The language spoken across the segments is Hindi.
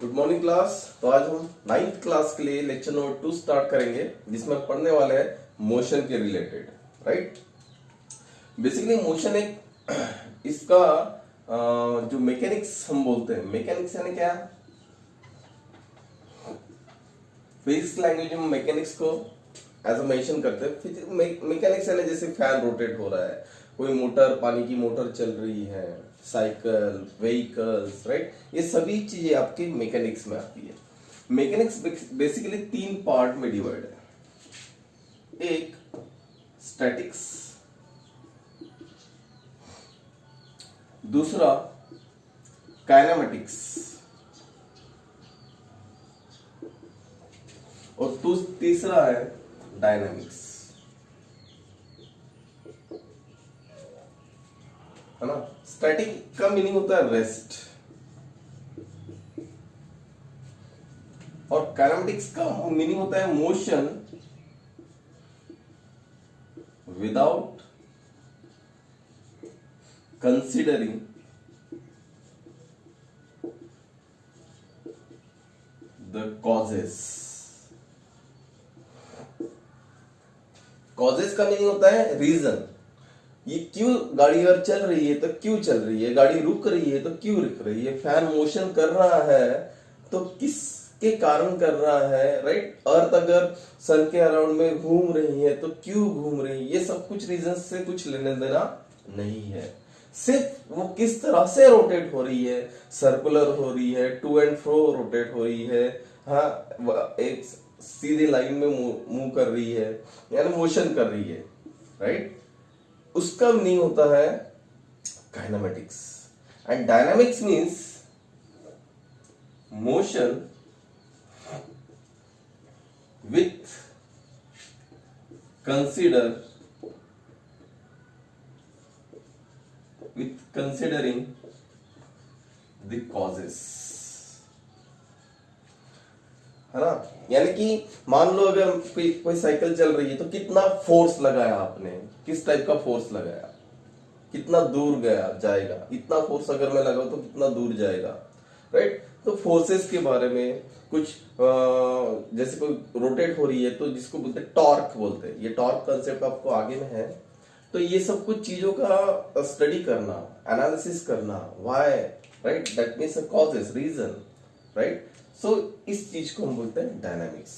Good morning class. तो आज हम नाइन्थ क्लास के लिए लेक्चर नंबर 2 स्टार्ट करेंगे, जिसमें हम पढ़ने वाले हैं मोशन के रिलेटेड। राइट, बेसिकली मोशन एक इसका जो मैकेनिक्स हम बोलते हैं, मैकेनिक्स यानी क्या? फिजिक्स लैंग्वेज में मैकेनिक्स को एज अ मेंशन करते हैं। मैकेनिक्स यानी जैसे फैन रोटेट हो रहा है, कोई मोटर, पानी की मोटर चल रही है, साइकिल, व्हीकल्स, राइट, ये सभी चीजें आपकी मैकेनिक्स में आती है। मैकेनिक्स बेसिकली 3 पार्ट में डिवाइड है। एक स्टैटिक्स, दूसरा काइनेमेटिक्स और तीसरा है डायनामिक्स, है ना। स्टैटिक का मीनिंग होता है रेस्ट और काइनेमेटिक्स का मीनिंग होता है motion without considering the causes. Causes का मीनिंग होता है रीजन। ये क्यों गाड़ी अगर चल रही है तो क्यों चल रही है, गाड़ी रुक रही है तो क्यों रुक रही है, फैन मोशन कर रहा है तो किसके कारण कर रहा है, राइट। अर्थ अगर सन के अराउंड में घूम रही है तो क्यों घूम रही है, ये सब कुछ रीजन से कुछ लेने देना नहीं है। सिर्फ वो किस तरह से रोटेट हो रही है, सर्कुलर हो रही है, टू एंड फ्रो रोटेट हो रही है, हाँ, एक सीधी लाइन में मूव कर रही है, यानी मोशन कर रही है, राइट। उसका मीनिंग होता है kinematics. And dynamics means motion with considering the causes, है ना। यानी कि मान लो अगर कोई साइकिल चल रही है तो कितना फोर्स लगाया आपने, किस टाइप का फोर्स लगाया, कितना दूर गया जाएगा, इतना फोर्स अगर मैं लगाऊं तो कितना दूर जाएगा, राइट। तो फोर्सेस के बारे में कुछ जैसे कोई रोटेट हो रही है तो जिसको बोलते हैं टॉर्क बोलते हैं, ये टॉर्क कंसेप्ट आपको आगे में है। तो ये सब कुछ चीजों का स्टडी करना, एनालिसिस करना, why, right, that means causes, reason, right. So इस चीज को हम बोलते हैं डायनामिक्स।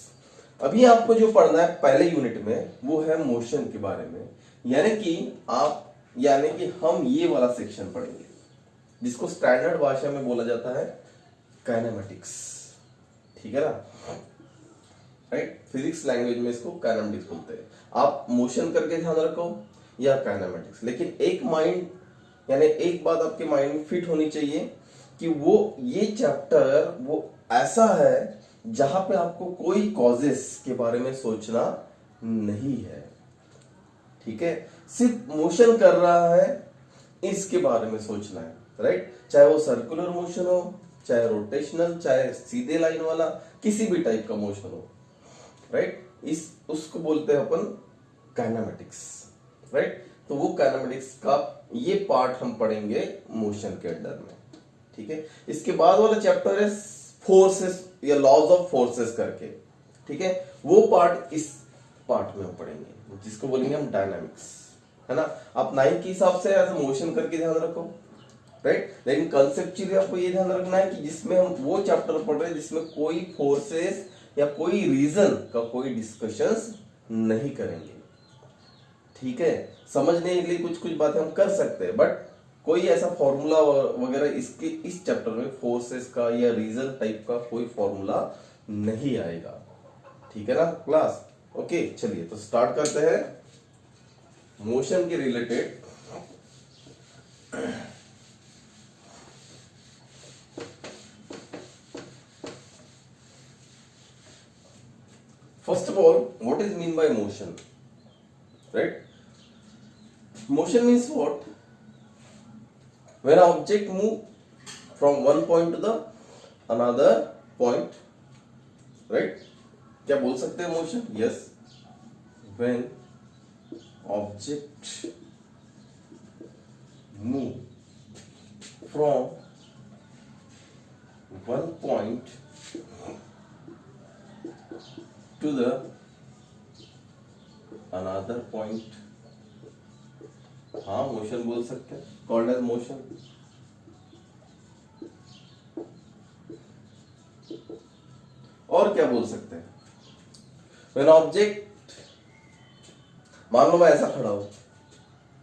अभी आपको जो पढ़ना है पहले यूनिट में वो है मोशन के बारे में, यानी कि हम ये वाला सेक्शन पढ़ेंगे जिसको स्टैंडर्ड भाषा में बोला जाता है काइनेमेटिक्स, ठीक है ना, राइट। फिजिक्स लैंग्वेज में इसको काइनेमेटिक्स बोलते हैं। आप मोशन करके ध्यान रखो या काइनेमेटिक्स, लेकिन एक माइंड यानी एक बात आपके माइंड में फिट होनी चाहिए कि वो ये चैप्टर वो ऐसा है जहां पे आपको कोई कॉजेस के बारे में सोचना नहीं है, ठीक है। सिर्फ मोशन कर रहा है इसके बारे में सोचना है, राइट। चाहे वो सर्कुलर मोशन हो, चाहे रोटेशनल, चाहे सीधे लाइन वाला, किसी भी टाइप का मोशन हो, राइट। इस उसको बोलते हैं अपन काइनेमेटिक्स, राइट। तो वो काइनेमेटिक्स का ये पार्ट हम पढ़ेंगे मोशन के अंडर में, ठीक है। इसके बाद वाला चैप्टर है फोर्सेस या लॉज ऑफ फोर्सेस करके, ठीक है। वो पार्ट इस पार्ट में हम पढ़ेंगे जिसको बोलेंगे हम डायनामिक्स, है ना। आप 9 के हिसाब से ऐसा मोशन करके ध्यान रखो, राइट। लेकिन कंसेप्चुअली आपको ये ध्यान रखना है कि जिसमें हम वो चैप्टर पढ़ रहे हैं जिसमें कोई फोर्सेस या कोई रीजन का कोई डिस्कशंस नहीं करेंगे, ठीक है। समझने के लिए कुछ कुछ बातें हम कर सकते हैं, बट कोई ऐसा फॉर्मूला वगैरह इसके इस चैप्टर में फोर्सेस का या रीजन टाइप का कोई फॉर्मूला नहीं आएगा, ठीक है ना क्लास। ओके, चलिए तो स्टार्ट करते हैं मोशन के related. First of all, what is mean by motion, right? Motion means what? When an object move from one point to the another point, right? क्या बोल सकते हैं motion? Yes, when object move from one point to the another point, हाँ मोशन बोल सकते हैं, कॉल्ड एज मोशन। और क्या बोल सकते हैं? When ऑब्जेक्ट, मान लो मैं ऐसा खड़ा हूं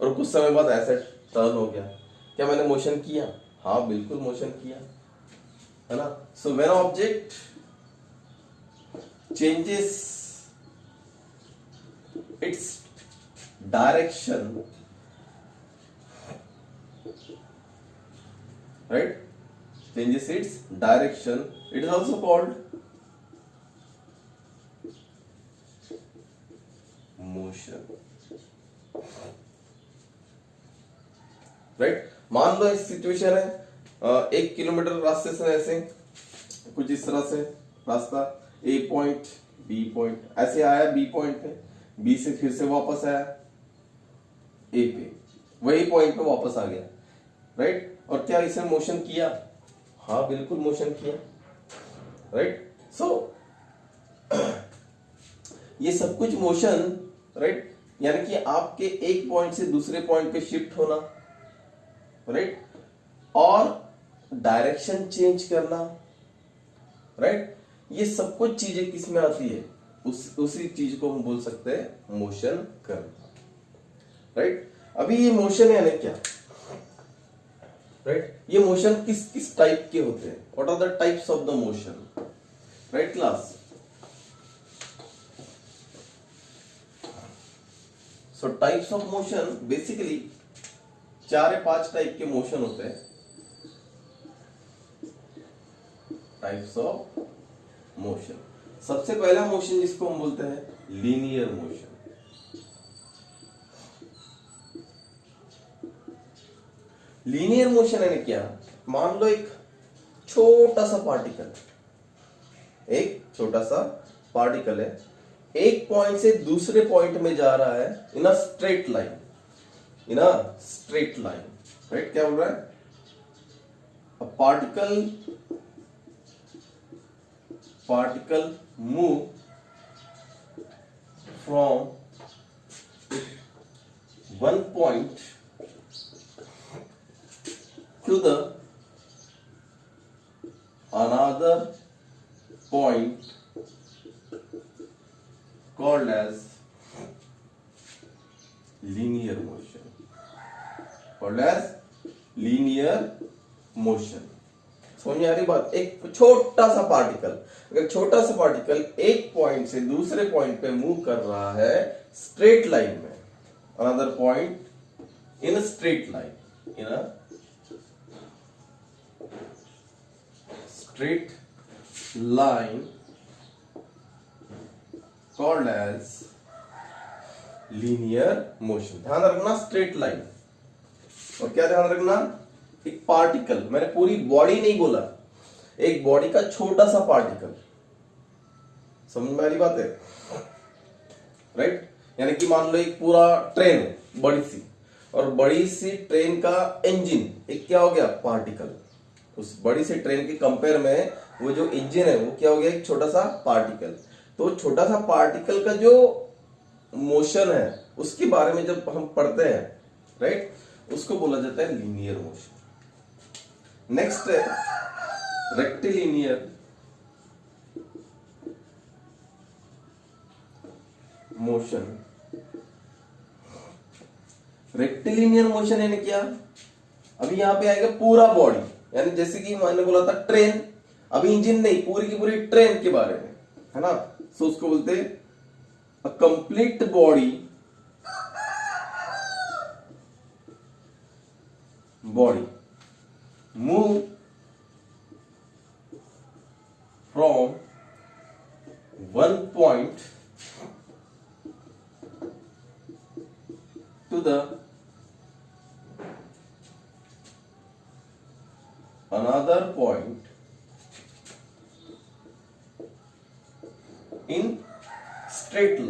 और कुछ समय बाद ऐसे टर्न हो गया, क्या मैंने मोशन किया? हाँ बिल्कुल मोशन किया, है ना। So when object changes its direction, right, changes its direction, it is also called motion, right। मान लो एक सिचुएशन है, 1 किलोमीटर रास्ते से ऐसे कुछ इस तरह से रास्ता, ए पॉइंट बी पॉइंट, ऐसे आया बी पॉइंट पे, बी से फिर से वापस आया ए पे, वही पॉइंट पे वापस आ गया, राइट। और क्या इसे मोशन किया? हाँ बिल्कुल मोशन किया, राइट। सो ये सब कुछ मोशन, राइट, यानी कि आपके एक पॉइंट से दूसरे पॉइंट पे शिफ्ट होना, राइट, और डायरेक्शन चेंज करना, राइट, ये सब कुछ चीजें किस में आती है? उसी चीज को हम बोल सकते हैं मोशन करना, राइट। अभी ये मोशन है यानी क्या, राइट, ये मोशन किस किस टाइप के होते हैं? What are the types of the motion, right class. So types of motion, basically 4 या 5 टाइप के मोशन होते हैं। टाइप्स ऑफ मोशन, सबसे पहला मोशन जिसको हम बोलते हैं लीनियर मोशन। लीनियर मोशन है क्या? मान लो एक छोटा सा पार्टिकल, एक छोटा सा पार्टिकल है, एक पॉइंट से दूसरे पॉइंट में जा रहा है in a straight line, in a straight line, right. क्या बोल रहा है? A particle move from one point to the another point called as linear motion, called as linear motion। समझ में आ रही बात? एक छोटा सा पार्टिकल, अगर छोटा सा पार्टिकल एक पॉइंट से दूसरे पॉइंट पे मूव कर रहा है स्ट्रेट लाइन में, another point in straight line, in a straight line called as linear motion। ध्यान रखना स्ट्रेट लाइन, और क्या ध्यान रखना? एक पार्टिकल, मैंने पूरी बॉडी नहीं बोला, एक बॉडी का छोटा सा पार्टिकल। समझ में आ रही बात है, राइट। यानी कि मान लो एक पूरा ट्रेन है बड़ी सी, और बड़ी सी ट्रेन का इंजन एक क्या हो गया? पार्टिकल। उस बड़ी सी ट्रेन के कंपेयर में वो जो इंजन है वो क्या हो गया? एक छोटा सा पार्टिकल। तो छोटा सा पार्टिकल का जो मोशन है उसके बारे में जब हम पढ़ते हैं, राइट, उसको बोला जाता है लीनियर मोशन। नेक्स्ट है रेक्टिलिनियर मोशन। रेक्टिलिनियर मोशन यानी क्या? अभी यहां पे आएगा पूरा बॉडी, यानी जैसे कि मैंने बोला था ट्रेन, अभी इंजन नहीं, पूरी की पूरी ट्रेन के बारे में, है ना। सो उसको बोलते हैं a complete body, move from one point two the another point in straight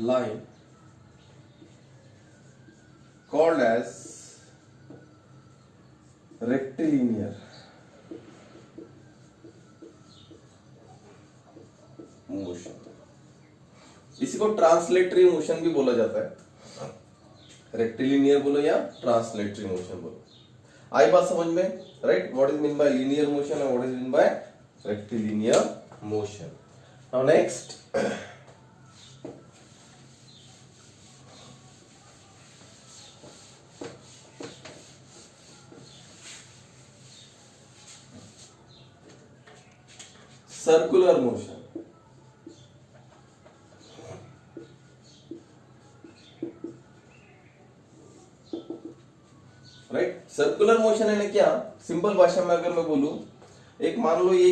line, called as rectilinear motion, इसी को ट्रांसलेटरी मोशन भी बोला जाता है। रेक्टिलिनियर बोलो या ट्रांसलेटरी मोशन बोलो, आई बात समझ में, right. What is mean by linear motion और what is mean by rectilinear motion. Now next, circular motion. Right, circular motion है ना क्या, सिंपल भाषा में अगर मैं बोलूं, एक मान लो ये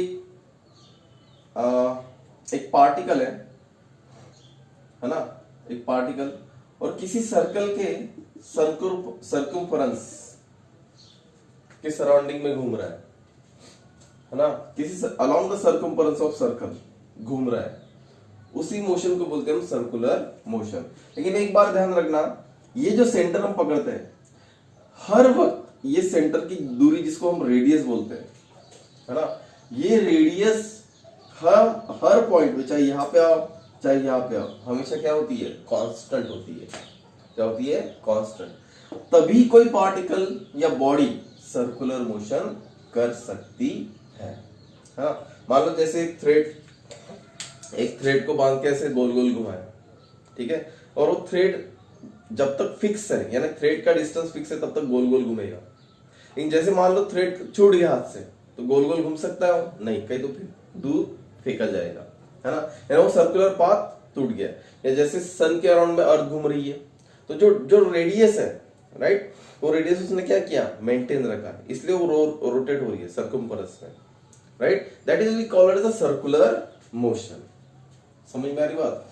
एक पार्टिकल है ना, एक पार्टिकल और किसी सर्कल के सर्कमफरेंस के सराउंडिंग में घूम रहा है ना, किसी along the circumference of circle घूम रहा है, उसी मोशन को बोलते हैं हम सर्कुलर मोशन। लेकिन एक बार ध्यान रखना, ये जो सेंटर हम पकड़ते हैं हर वक्त, ये सेंटर की दूरी जिसको हम रेडियस बोलते हैं, है ना, ये रेडियस हर पॉइंट पे, चाहे यहां पे आओ चाहे यहां पे आओ, हमेशा क्या होती है, कांस्टेंट होती है। क्या होती है, कांस्टेंट। तभी कोई पार्टिकल या बॉडी सर्कुलर मोशन कर सकती है। हाँ, मान लो जैसे एक थ्रेड को बांध के ऐसे गोल गोल घुमाया, ठीक है, और वो थ्रेड जब तक फिक्स है, यानी थ्रेड का डिस्टेंस फिक्स है, तब तक गोल गोल घूमेगा। लेकिन जैसे मान लो थ्रेड छूट गया हाथ से, तो गोल गोल घूम सकता है वो? नहीं, कहीं तो दूर फेंका जाएगा, है ना, यानी वो सर्कुलर पाथ टूट गया। या जैसे सन के अराउंड में अर्थ घूम रही है, तो जो रेडियस है, राइट, वो रेडियस उसने क्या किया, मेंटेन रखा, इसलिए वो रोटेट हो रही है सर्कमफरेंस में, right. That is we call it as a circular motion. समझ में आ रही बात?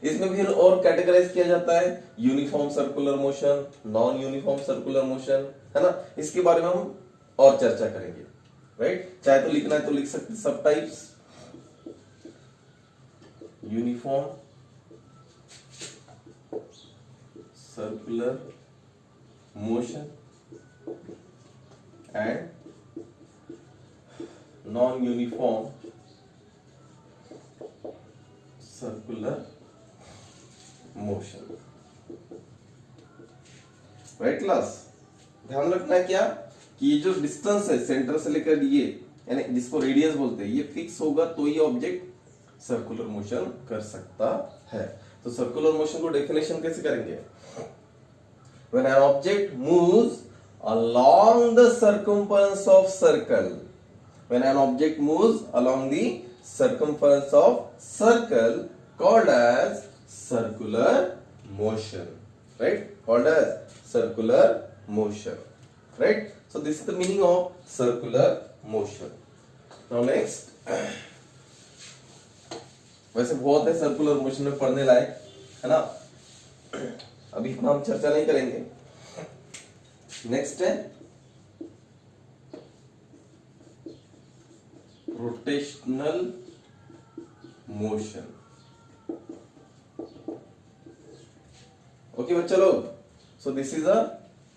इसमें फिर और कैटेगराइज किया जाता है, uniform circular motion, non uniform circular motion, है ना, इसके बारे में हम और चर्चा करेंगे, राइट। चाहे तो लिखना है तो लिख सकते, सब types, uniform circular motion and non uniform circular motion, right class. ध्यान रखना है क्या, कि ये जो डिस्टेंस है सेंटर से लेकर ये, यानी जिसको रेडियस बोलते हैं, ये फिक्स होगा तो ये ऑब्जेक्ट सर्कुलर मोशन कर सकता है। तो सर्कुलर मोशन को डेफिनेशन कैसे करेंगे? When an object moves along the circumference of circle, when an object moves along the circumference of circle, called as circular motion, right? Called as circular motion, right? So this is the meaning of circular motion. Now next, वैसे बहुत है सर्कुलर मोशन में पढ़ने लायक, है ना, अभी इतना हम चर्चा नहीं करेंगे। नेक्स्ट है रोटेशनल मोशन। ओके बच्चा लोग, सो this is a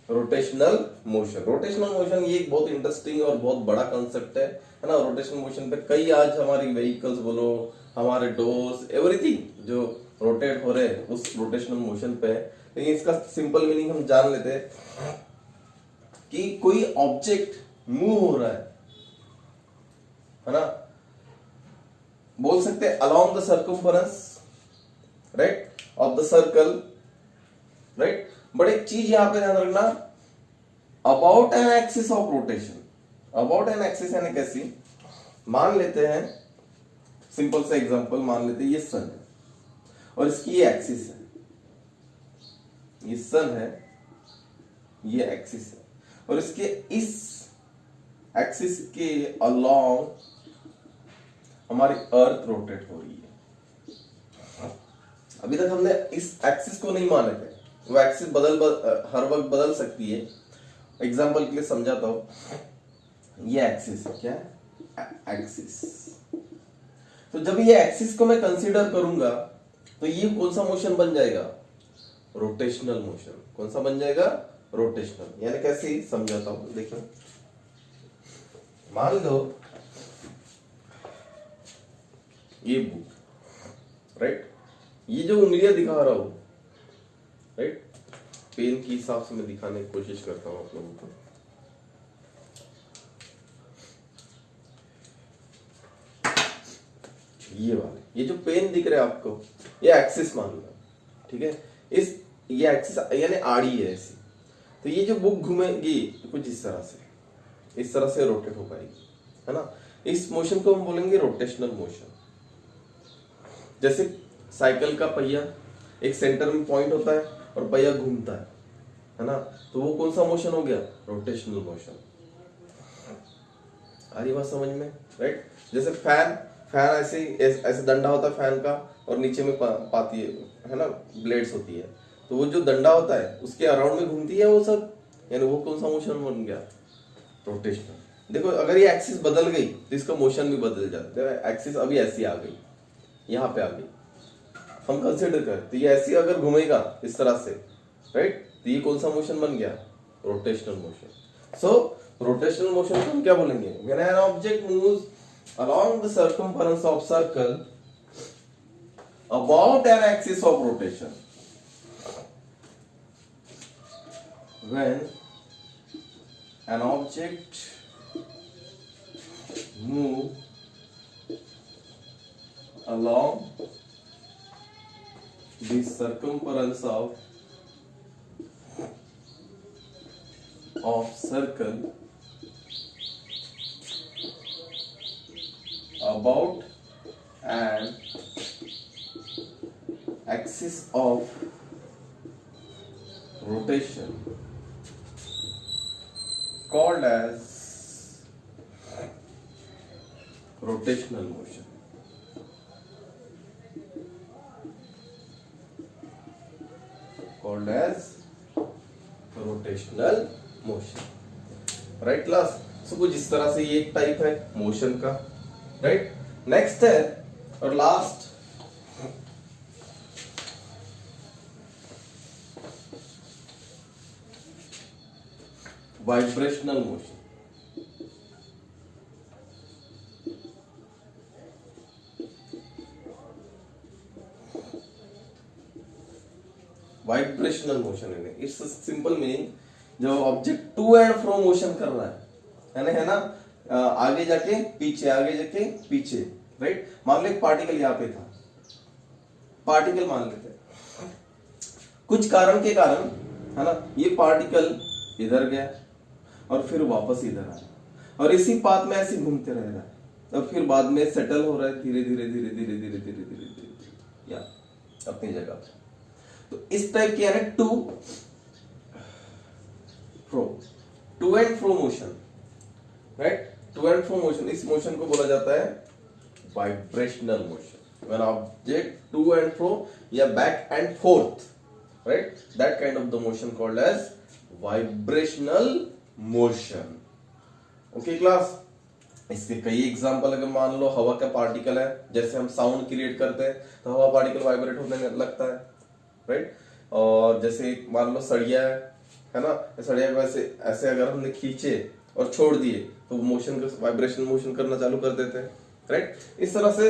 rotational motion. Rotational motion ये एक बहुत इंटरेस्टिंग और बहुत बड़ा कंसेप्ट है ना। रोटेशनल मोशन पे कई आज हमारी व्हीकल्स बोलो, हमारे डोर्स, एवरीथिंग जो रोटेट हो रहे हैं उस रोटेशनल मोशन पे है। लेकिन इसका सिंपल मीनिंग हम जान लेते हैं कि कोई ऑब्जेक्ट मूव हो रहा है ना, बोल सकते हैं along the circumference, right, of the circle, right. But एक चीज यहां पे ध्यान रखना, about an axis of rotation. About an axis यानी कैसी, मान लेते हैं सिंपल सा एग्जांपल, मान लेते हैं ये सन है और इसकी ये एक्सिस है, ये सन है, ये एक्सिस है, और इसके इस एक्सिस के अलोंग हमारी अर्थ रोटेट हो रही है। अभी तक हमने इस एक्सिस को नहीं माने थे, वो एक्सिस हर वक्त बदल सकती है। एग्जांपल के लिए समझाता हूं, ये एक्सिस है, क्या एक्सिस, तो जब ये एक्सिस को मैं कंसीडर करूंगा तो ये कौन सा मोशन बन जाएगा, रोटेशनल मोशन। कौन सा बन जाएगा, रोटेशनल। यानी कैसे, समझाता हूं, देखिए मान लो ये बुक, राइट, ये जो उंगलियां दिखा रहा हूं, राइट, पेन के हिसाब से मैं दिखाने की कोशिश करता हूं आप लोगों को। ये वाले, ये जो पेन दिख रहा है आपको, ये एक्सिस मान लो, ठीक है, इस ये एक्सिस यानी आड़ी है ऐसी, तो ये जो बुक घूमेगी कुछ इस तरह से रोटेट हो पाएगी, है ना। इस मोशन को हम बोलेंगे रोटेशनल मोशन। जैसे साइकिल का पहिया एक सेंटर में पॉइंट होता है और पहिया घूमता है ना, तो वो कौन सा मोशन हो गया, रोटेशनल मोशन। आ रही बात समझ में, राइट। जैसे फैन ऐसे डंडा होता है फैन का, और नीचे में पाती है ना, ब्लेड्स होती है, तो वो जो डंडा होता है उसके अराउंड में घूमती है वो सब, यानी वो कौन सा मोशन बन गया, रोटेशनल। देखो अगर ये एक्सिस बदल गई तो इसका मोशन भी बदल जाता है। एक्सिस अभी ऐसी आ गई, यहाँ पे आ गई, हम कंसिडर करें तो ये ऐसी अगर घूमेगा इस तरह से, राइट, तो ये कौन सा मोशन बन गया, रोटेशनल मोशन। सो रोटेशनल मोशन को हम क्या बोलेंगे, when an object moves along the circumference of circle about an axis of rotation. When an object move along the circumference of circle about an axis of rotation called as rotational motion. Called as rotational motion. Right class? So कुछ इस तरह से ये एक टाइप है मोशन का, राइट। नेक्स्ट है और last, vibrational motion. Vibrational motion है, इट्स सिंपल मीनिंग, जो object to and fro motion कर रहा है ना, आगे जाके पीछे, आगे जाके पीछे, राइट। मान लो एक पार्टिकल यहाँ पे था, पार्टिकल मान लेते हैं, कुछ कारण के कारण, है ना, ये पार्टिकल इधर गया और फिर वापस इधर आया, और इसी पाथ में ऐसे घूमते रह रहा है, और फिर बाद में सेटल हो रहा है धीरे धीरे धीरे धीरे धीरे धीरे धीरे धीरे या अपनी जगह पे। तो इस टाइप की है to and fro motion, right. To and fro motion, इस मोशन को बोला जाता है vibrational motion. When object to and fro या back and forth, right, that kind of the motion called as vibrational motion. Okay class, इसके कई एग्जांपल, अगर मान लो हवा का पार्टिकल है, जैसे हम साउंड क्रिएट करते हैं तो हवा पार्टिकल वाइब्रेट होने लगता है, राइट। और जैसे मान लो सड़िया है ना, सड़िया को ऐसे अगर हमने खींचे और छोड़ दिए तो मोशन, वाइब्रेशन मोशन करना चालू कर देते हैं, राइट। इस तरह से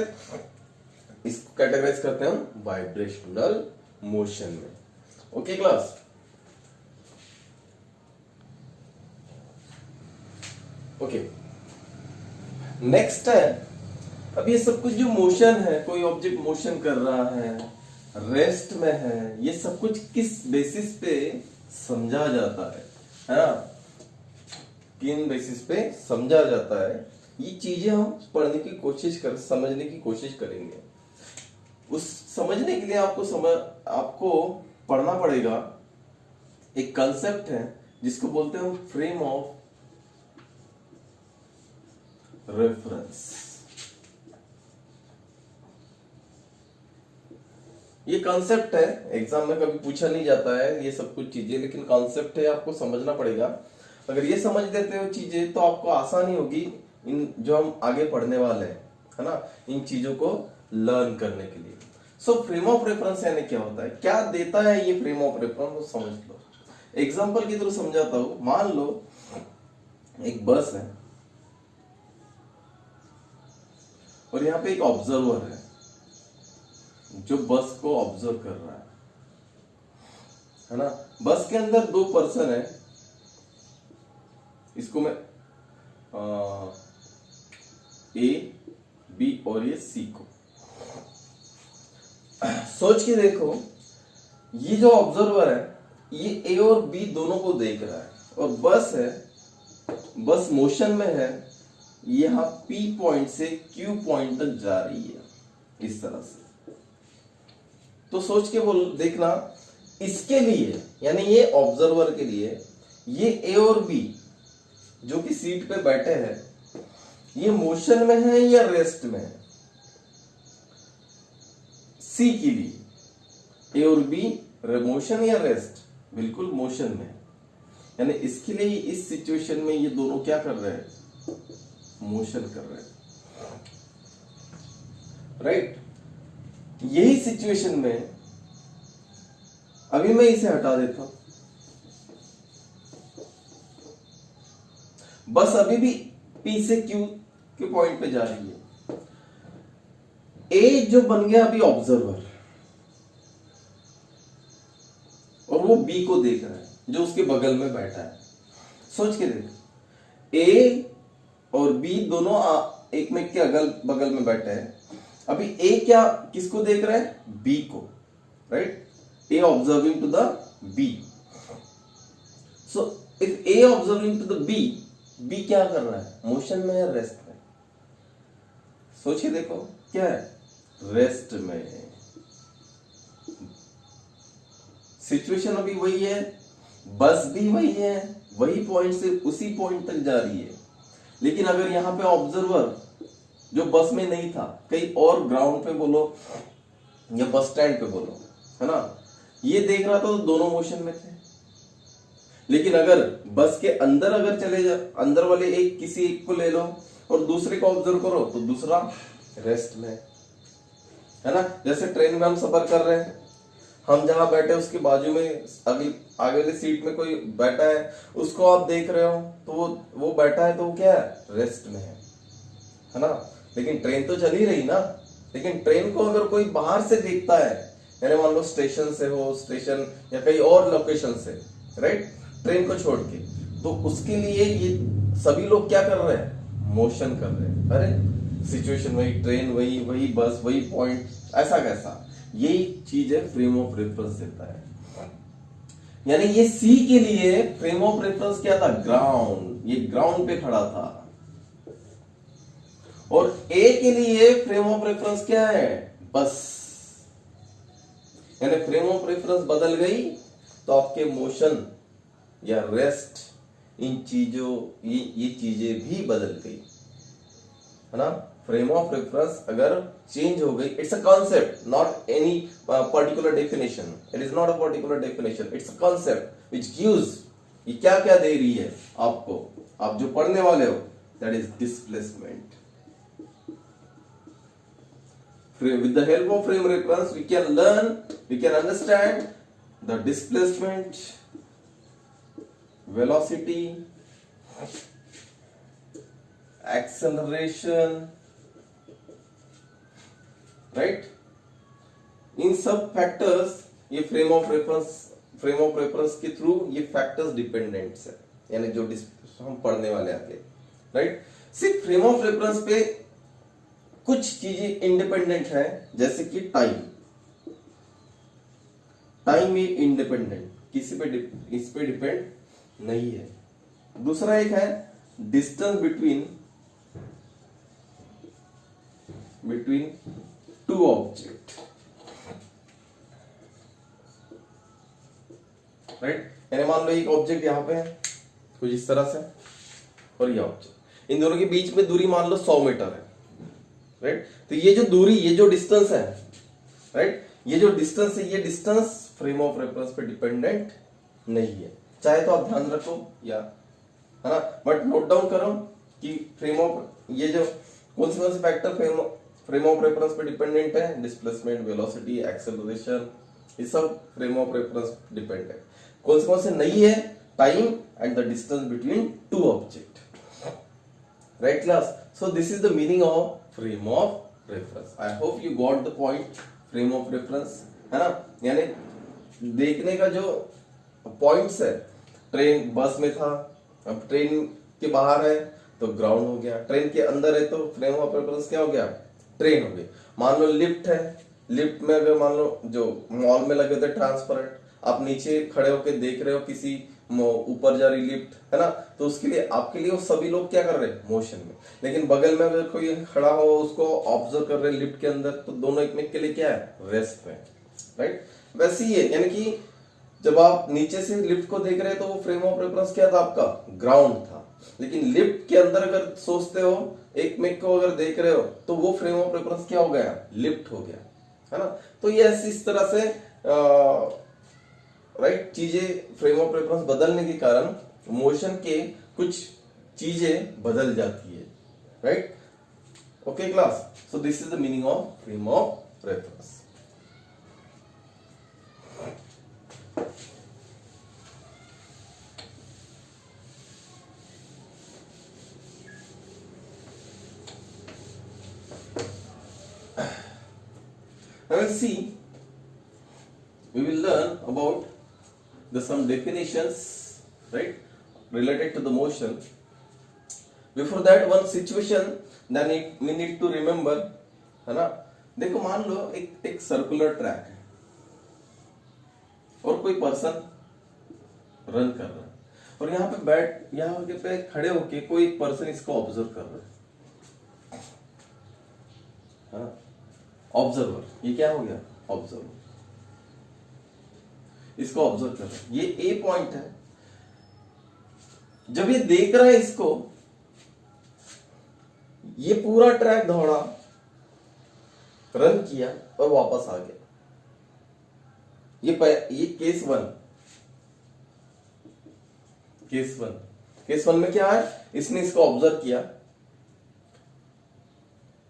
इसको कैटेगराइज करते हैं हम वाइब्रेशनल मोशन में। Okay class, okay. नेक्स्ट है, अब ये सब कुछ जो मोशन है, कोई ऑब्जेक्ट मोशन कर रहा है, रेस्ट में है, ये सब कुछ किस बेसिस पे समझा जाता है ना, किन बेसिस पे समझा जाता है, ये चीजें हम पढ़ने की कोशिश समझने की कोशिश करेंगे। उस समझने के लिए आपको पढ़ना पड़ेगा, एक कंसेप्ट है जिसको बोलते हैं हम फ्रेम ऑफ रेफरेंस। ये कॉन्सेप्ट है, एग्जाम में कभी पूछा नहीं जाता है ये सब कुछ चीजें, लेकिन कॉन्सेप्ट है, आपको समझना पड़ेगा। अगर ये समझ लेते हो चीजें तो आपको आसानी होगी इन जो हम आगे पढ़ने वाले हैं, है ना, इन चीजों को लर्न करने के लिए। सो फ्रेम ऑफ रेफरेंस यानी क्या होता है, क्या देता है ये फ्रेम ऑफ रेफरेंस, वो समझ लो। एग्जाम्पल की तरह समझाता हूं, मान लो एक बस है, और यहाँ पे एक ऑब्जर्वर है जो बस को ऑब्जर्व कर रहा है ना। बस के अंदर दो पर्सन है, इसको मैं ए बी और ये सी को सोच के देखो, ये जो ऑब्जर्वर है ये ए और बी दोनों को देख रहा है और बस है, बस मोशन में है, यहां पी पॉइंट से क्यू पॉइंट तक जा रही है इस तरह से। तो सोच के बोल देखना, इसके लिए यानी ये ऑब्जर्वर के लिए ये ए और बी जो कि सीट पे बैठे हैं ये मोशन में है या रेस्ट में है। सी के लिए ए और बी मोशन या रेस्ट, बिल्कुल मोशन में है, यानी इसके लिए इस सिचुएशन में ये दोनों क्या कर रहे हैं, मोशन कर रहे हैं, राइट। यही सिचुएशन में अभी मैं इसे हटा देता हूं, बस अभी भी पी से क्यू के पॉइंट पे जा रही है। ए जो बन गया अभी ऑब्जर्वर और वो बी को देख रहा है जो उसके बगल में बैठा है। सोच के देख, ए और बी दोनों एक में के अगल बगल में बैठे हैं। अभी ए क्या किसको देख रहा है, बी को, right. A observing to the B. So if A observing to the B, B क्या कर रहा है, मोशन में है रेस्ट में। सोचिए देखो क्या है, रेस्ट में। सिचुएशन अभी वही है, बस भी वही है, वही पॉइंट से उसी पॉइंट तक जा रही है। लेकिन अगर यहां पे ऑब्जर्वर जो बस में नहीं था, कहीं और ग्राउंड पे बोलो या बस स्टैंड पे बोलो, है ना, ये देख रहा था तो दोनों मोशन में थे। लेकिन अगर बस के अंदर अगर चले जा, अंदर वाले एक किसी एक को ले लो और दूसरे को ऑब्जर्व करो तो दूसरा रेस्ट में है ना। जैसे ट्रेन में हम सफर कर रहे हैं, हम जहां बैठे उसके बाजू में अगली आगे वाली सीट में कोई बैठा है, उसको आप देख रहे हो तो वो बैठा है तो वो क्या है, रेस्ट में है ना। लेकिन ट्रेन तो चल ही रही ना। लेकिन ट्रेन को अगर कोई बाहर से देखता है, यानी मान लो स्टेशन से हो, स्टेशन या कहीं और लोकेशन से, राइट, ट्रेन को छोड़ के, तो उसके लिए ये सभी लोग क्या कर रहे हैं, मोशन कर रहे हैं। अरे सिचुएशन वही, ट्रेन वही, वही बस, वही पॉइंट, ऐसा कैसा, यही चीज है फ्रेम ऑफ रेफरेंस देता है। यानी ये सी के लिए फ्रेम ऑफ रेफरेंस क्या था, ग्राउंड, ये ग्राउंड पे खड़ा था। और ए के लिए फ्रेम ऑफ रेफरेंस क्या है, बस। यानी फ्रेम ऑफ रेफरेंस बदल गई तो आपके मोशन या रेस्ट, इन चीजों, ये चीजें भी बदल गई, है ना। फ्रेम ऑफ रेफरेंस अगर चेंज हो गई, it's a concept, not any particular definition, it is not a particular definition, it's a concept which gives, ये क्या क्या दे रही है आपको, आप जो पढ़ने वाले हो, that is displacement. With the help of frame reference, we can learn, we can understand the displacement, velocity, acceleration, right? इन सब फैक्टर्स, ये फ्रेम ऑफ रेफरेंस के थ्रू ये फैक्टर्स डिपेंडेंट्स है, यानी जो हम पढ़ने वाले आगे, राइट। सिर्फ फ्रेम ऑफ रेफरेंस पे कुछ चीजें इंडिपेंडेंट है, जैसे कि टाइम ये इंडिपेंडेंट, किसी पे इस पे डिपेंड नहीं है। दूसरा एक है distance between two object, right. यानी मान लो एक ऑब्जेक्ट यहां पे है कुछ इस तरह से, और ये ऑब्जेक्ट, इन दोनों के बीच में दूरी मान लो 100 मीटर है, राइट। तो ये जो दूरी, ये जो डिस्टेंस है, राइट, ये जो डिस्टेंस है, ये डिस्टेंस फ्रेम ऑफ रेफरेंस पे डिपेंडेंट नहीं है। चाहे तो आप ध्यान रखो या, है ना, बट नोट डाउन करो कि फ्रेम ऑफ, ये जो कौन से फैक्टर फ्रेम ऑफ रेफरेंस पे डिपेंडेंट है, डिस्प्लेसमेंट, वेलोसिटी, एक्सेलरेशन, ये सब फ्रेम ऑफ रेफरेंस डिपेंड है। कौन से नहीं है, time and the distance between two object, right class? So this is the meaning of frame of reference. I hope you got the point, frame of reference, है ना, यानी देखने का जो पॉइंट्स है, ट्रेन बस में था, अब ट्रेन के बाहर है तो ग्राउंड हो गया, ट्रेन के अंदर है तो फ्रेम ऑफ रेफरेंस क्या हो गया, ट्रेन हो गई। मान लो लिफ्ट है, लिफ्ट में अगर मान लो जो मॉल में लगे थे ट्रांसपेरेंट, आप नीचे खड़े होकर देख रहे हो किसी ऊपर जा रही लिफ्ट, है ना, तो उसके लिए आपके लिए वो सभी लोग क्या कर रहे हैं, मोशन में। लेकिन बगल में अगर कोई खड़ा हो उसको ऑब्जर्व कर रहे हैं लिफ्ट के अंदर, तो दोनों एक के लिए क्या है, रेस्ट में, राइट। वैसे ही है, यानी कि जब आप नीचे से लिफ्ट को देख रहे हैं तो वो फ्रेम ऑफ रेफरेंस क्या था आपका, ग्राउंड था। लेकिन लिफ्ट के अंदर अगर सोचते हो, एक मेक को अगर देख रहे हो, तो वो फ्रेम ऑफ रेफरेंस क्या हो गया, लिफ्ट हो गया, है ना। तो ये इस तरह से राइट चीजें फ्रेम ऑफ रेफरेंस बदलने के कारण मोशन के कुछ चीजें बदल जाती है, right. Okay class, so this is the meaning of frame of reference. Now let's see, we will learn about some definitions, right, related to the motion. Before that, one situation that we need to remember, है ना। देखो मान लो एक सर्कुलर ट्रैक है और कोई पर्सन रन कर रहा है, और यहाँ पे खड़े होके कोई एक पर्सन इसको ऑब्जर्व कर रहा है ना। ऑब्जर्वर, ये क्या हो गया, ऑब्जर्वर, इसको ऑब्जर्व कर रहा है, ये ए पॉइंट है। जब ये देख रहा है इसको, ये पूरा ट्रैक दौड़ा, रन किया और वापस आ गया। ये केस वन में क्या है, इसने इसको ऑब्जर्व किया,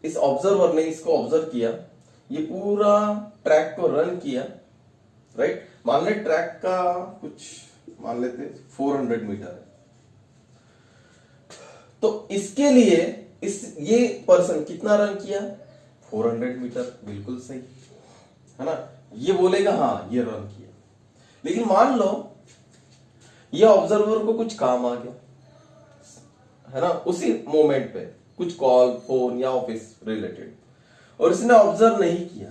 इस ऑब्जर्वर ने इसको ऑब्जर्व किया, ये पूरा ट्रैक को रन किया, राइट। मान ले ट्रैक का कुछ मान लेते 400 मीटर है, तो इसके लिए ये पर्सन कितना रन किया, 400 मीटर, बिल्कुल सही, है ना। ये बोलेगा हाँ ये रन किया। लेकिन मान लो ये ऑब्जर्वर को कुछ काम आ गया, है ना, उसी मोमेंट पे कुछ कॉल, फोन या ऑफिस रिलेटेड, और इसने ऑब्जर्व नहीं किया।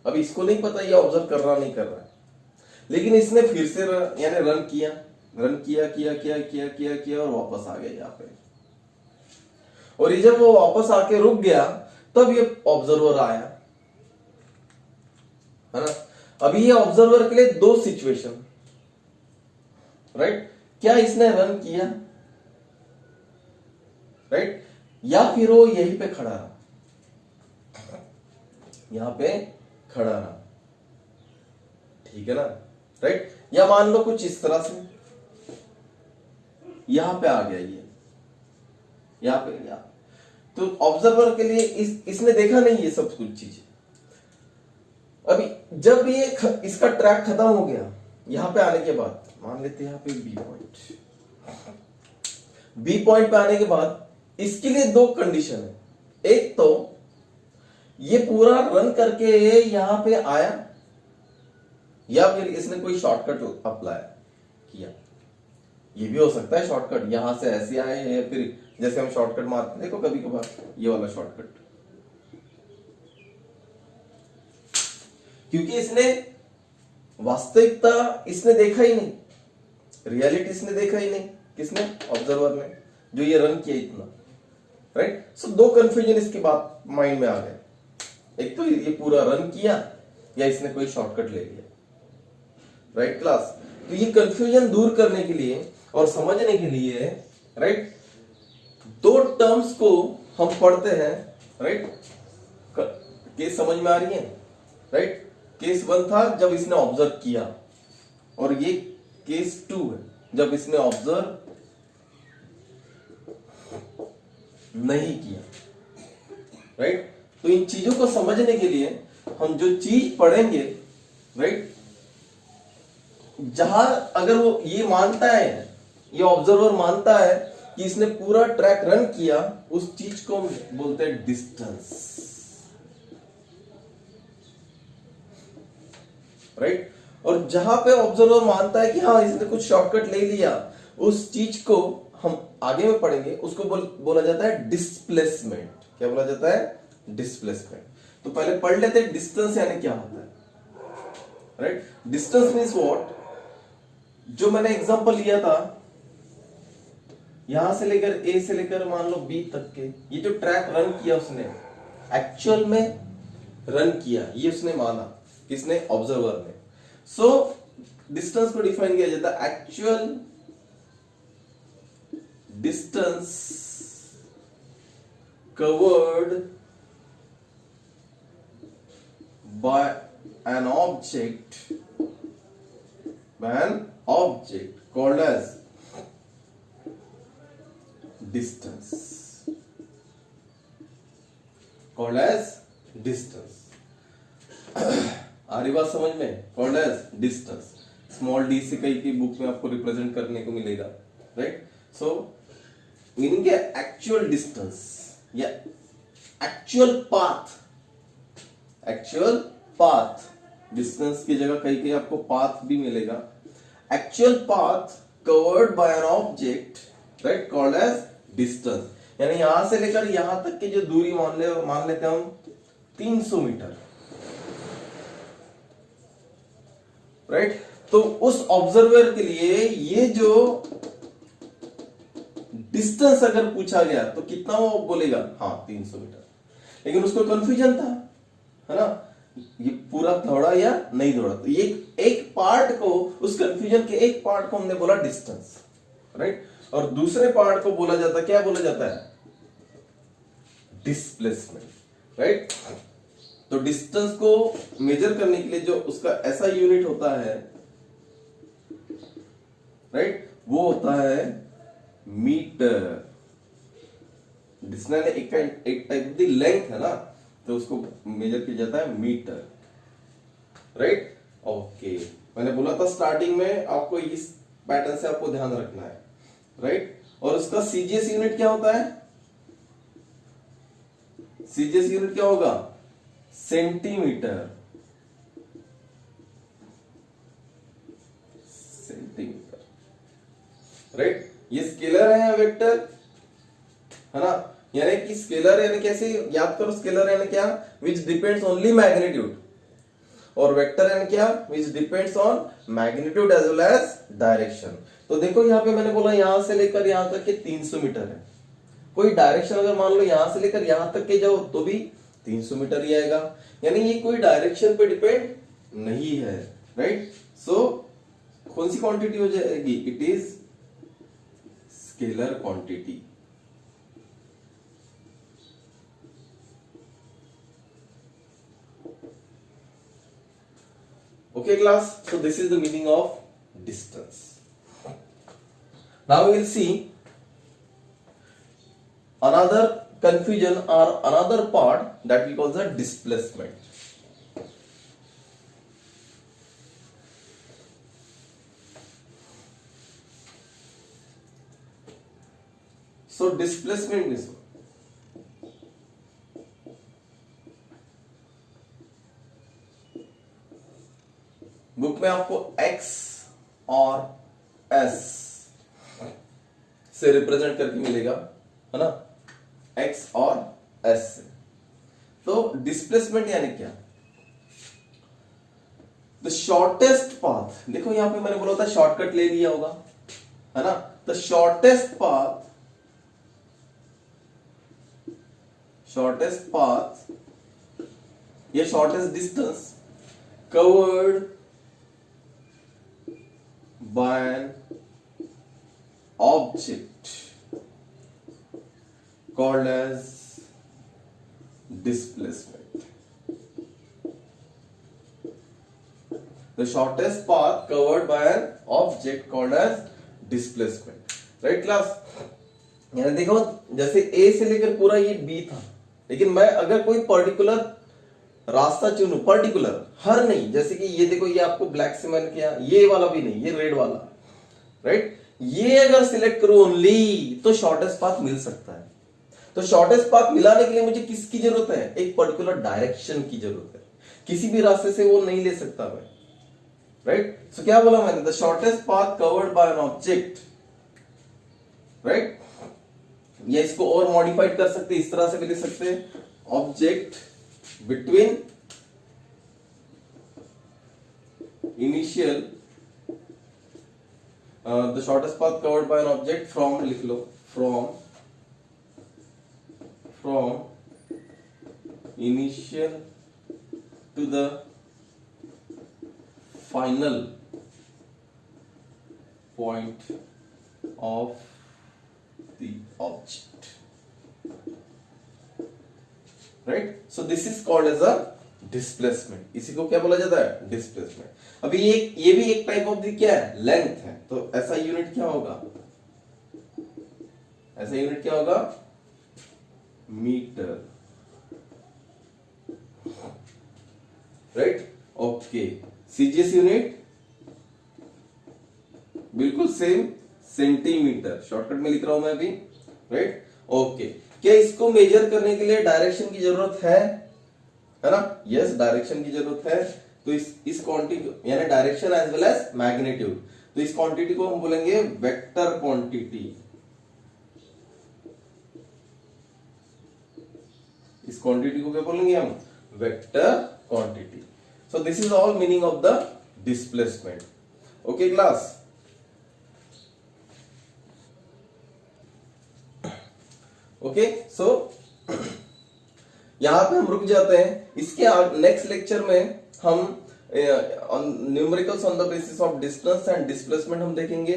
अब इसको नहीं पता ये ऑब्जर्व कर रहा नहीं कर रहा है, लेकिन इसने फिर से यानी रन किया और वापस आ गया यहाँ पे। और ये जब वो वापस आके रुक गया, तब ये ऑब्जर्वर आया, है ना। अभी ये ऑब्जर्वर के लिए दो सिचुएशन, राइट, क्या इसने रन किया, राइट, या फिर वो यहीं पे खड़ा रहा, यहां पे खड़ा रहा, ठीक है ना, राइट। या मान लो कुछ इस तरह से यहां पे आ गया, ये यहां पे गया, तो ऑब्जर्वर के लिए इसने देखा नहीं ये सब कुछ चीजें। अभी जब ये इसका ट्रैक खत्म हो गया, यहां पे आने के बाद मान लेते हैं यहां पे बी पॉइंट पे आने के बाद इसके लिए दो कंडीशन है। एक तो ये पूरा रन करके यहां पे आया, या फिर इसने कोई शॉर्टकट अप्लाई किया। ये भी हो सकता है शॉर्टकट यहां से ऐसे आए, या फिर जैसे हम शॉर्टकट मारते देखो कभी कभार, ये वाला शॉर्टकट, क्योंकि इसने वास्तविकता इसने देखा ही नहीं, रियलिटी इसने देखा ही नहीं, किसने, ऑब्जर्वर ने, जो ये रन किया इतना, राइट। सो दो कंफ्यूजन इसके बाद माइंड में आ गए, एक तो ये पूरा रन किया या इसने कोई शॉर्टकट ले लिया, राइट क्लास। तो ये कंफ्यूजन दूर करने के लिए और समझने के लिए, राइट, दो टर्म्स को हम पढ़ते हैं, राइट। केस समझ में आ रही है, राइट। केस वन था जब इसने ऑब्जर्व किया, और ये केस टू है जब इसने ऑब्जर्व नहीं किया, राइट। तो इन चीजों को समझने के लिए हम जो चीज पढ़ेंगे, राइट, जहां अगर वो ये मानता है, ये ऑब्जर्वर मानता है कि इसने पूरा ट्रैक रन किया, उस चीज को हम बोलते हैं डिस्टेंस, राइट। और जहां पे ऑब्जर्वर मानता है कि हाँ इसने कुछ शॉर्टकट ले लिया, उस चीज को हम आगे में पढ़ेंगे, उसको बोला जाता है डिस्प्लेसमेंट। क्या बोला जाता है? डिस्प्लेसमेंट। तो पहले पढ़ लेते हैं डिस्टेंस यानी क्या होता है, राइट। डिस्टेंस मीन्स व्हाट, जो मैंने एग्जांपल लिया था, यहां से लेकर ए से लेकर मान लो बी तक के, ये जो ट्रैक रन किया उसने, एक्चुअल में रन किया, ये उसने माना, किसने? ऑब्जर्वर ने। सो डिस्टेंस को डिफाइन किया जाता है actual distance covered by an object called as distance, आ रही बात समझ में? called as distance, small D से कई की बुक में आपको रिप्रेजेंट करने को मिलेगा, राइट। सो मीनिंग क्या? एक्चुअल डिस्टेंस या एक्चुअल पाथ, डिस्टेंस की जगह कहीं कहीं आपको पाथ भी मिलेगा। Actual path covered by an object, right, called as distance. यानी यहां से लेकर यहां तक की जो दूरी मान लेते हैं हम 300 मीटर, राइट। तो उस ऑब्जर्वर के लिए ये जो डिस्टेंस अगर पूछा गया तो कितना वो बोलेगा? हाँ 300 मीटर। लेकिन उसको कंफ्यूजन था, है ना, ये पूरा दौड़ा या नहीं दौड़ा। तो ये एक पार्ट को, उस कंफ्यूजन के एक पार्ट को हमने बोला डिस्टेंस, राइट। और दूसरे पार्ट को बोला जाता है, क्या बोला जाता है? Displacement, right. तो डिस्टेंस को मेजर करने के लिए जो उसका ऐसा यूनिट होता है, राइट, वो होता है मीटर। डिस्टेंस एक टाइप की लेंथ है ना, तो उसको मेजर किया जाता है मीटर, राइट। ओके, मैंने बोला था स्टार्टिंग में आपको इस पैटर्न से आपको ध्यान रखना है, राइट। और उसका सीजीएस यूनिट क्या होता है? सीजीएस यूनिट क्या होगा? Centimetre, right. ये स्केलर है या वेक्टर, है ना। यानी कि स्केलर यानी कैसे याद करो? स्केलर यानी क्या? विच डिपेंड्स ओनली मैग्नीट्यूड, और वेक्टर यानी क्या? Which depends on magnitude as well as direction. तो देखो यहाँ पे मैंने बोला यहां से लेकर यहां तक के 300 मीटर है। कोई डायरेक्शन अगर मान लो यहां से लेकर यहां तक के जाओ तो भी 300 मीटर ही आएगा। यानी ये कोई डायरेक्शन पे डिपेंड नहीं है, राइट। सो कौन सी क्वांटिटी हो जाएगी? It is scalar quantity. Okay class, so this is the meaning of distance. Now we will see another confusion or another part that we call the displacement. So displacement is book में आपको x और s से रिप्रेजेंट करके मिलेगा, है ना, x और s से। तो डिस्प्लेसमेंट यानी क्या? The shortest path. देखो यहां पे मैंने बोला था शॉर्टकट ले लिया होगा, है ना। द शॉर्टेस्ट पाथ या shortest distance covered by an object called as displacement. The shortest path covered by an object called as displacement. Right class? यानी देखो जैसे A से लेकर पूरा ये B था, लेकिन मैं अगर कोई पर्टिकुलर रास्ता चुनूं, पर्टिकुलर, हर नहीं, जैसे कि ये देखो ये आपको ब्लैक से मैंने किया, ये वाला भी नहीं, ये रेड वाला, राइट। ये अगर सिलेक्ट करूं ओनली तो शॉर्टेस्ट पाथ मिल सकता है। तो शॉर्टेस्ट पाथ मिलाने के लिए मुझे किसकी जरूरत है? एक पर्टिकुलर डायरेक्शन की जरूरत है। किसी भी रास्ते से वो नहीं ले सकता मैं, राइट? सो क्या बोला मैंने? The shortest path covered by an object, right? या इसको और मॉडिफाइड कर सकते, इस तरह से भी लिख सकते हैं, object between initial the shortest path covered by an object from, लिख लो, from initial to the final point of the object, right? So this is called as a displacement. इसी को क्या बोला जाता है? डिस्प्लेसमेंट। अभी ये भी एक टाइप ऑफ दी क्या है? लेंथ है। तो ऐसा यूनिट क्या होगा? ऐसा यूनिट क्या होगा? Metre, right? Okay. CGS unit बिल्कुल सेम, सेंटीमीटर। शॉर्टकट में लिख रहा हूं मैं अभी, राइट? ओके। क्या इसको मेजर करने के लिए डायरेक्शन की जरूरत है ना? यस, डायरेक्शन की जरूरत है। तो इस क्वांटिटी यानी direction as well as magnitude, तो इस क्वांटिटी को हम बोलेंगे वेक्टर क्वांटिटी। इस क्वांटिटी को क्या बोलेंगे हम? Vector quantity. So this is all meaning of the displacement. Okay class? Okay, so यहां पे हम रुक जाते हैं। इसके नेक्स्ट लेक्चर में हम numericals on the basis of distance and displacement हम देखेंगे,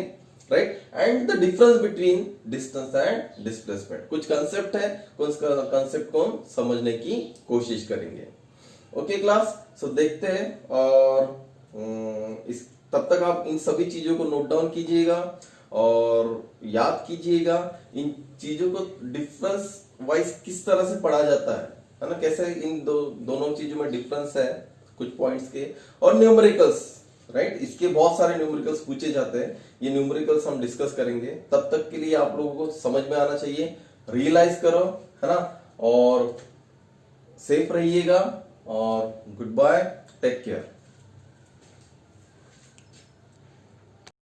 right? And the difference between distance and displacement. कुछ कंसेप्ट है, उस कंसेप्ट को हम समझने की कोशिश करेंगे। Okay class? सो देखते हैं, और इस तब तक आप इन सभी चीजों को नोट डाउन कीजिएगा और याद कीजिएगा इन चीजों को डिफरेंस वाइज किस तरह से पढ़ा जाता है ना? कैसे इन दोनों चीजों में डिफरेंस है कुछ पॉइंट्स के। और न्यूमेरिकल्स, राइट? इसके बहुत सारे न्यूमेरिकल्स पूछे जाते हैं। ये न्यूमेरिकल्स हम डिस्कस करेंगे। तब तक के लिए आप लोगों को समझ में आना चाहिए, रियलाइज करो, है ना? और सेफ रहिएगा, और गुड बाय, टेक केयर।